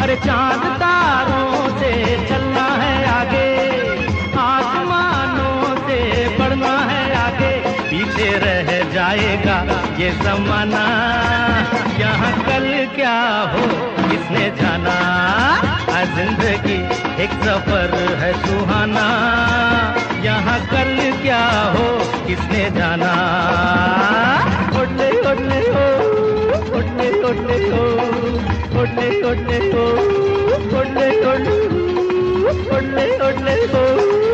अरे चांद तारों से चलना है आगे, आसमानों से बढ़ना है आगे, पीछे रह जाएगा ये जमाना, यहाँ कल क्या हो किसने जाना। जिंदगी एक सफर है सुहाना, यहाँ कल क्या हो किसने जाना। ओले ओले हो, ओले ओले हो, ओले ओले हो, ओले ओले हो, ओले ओले हो।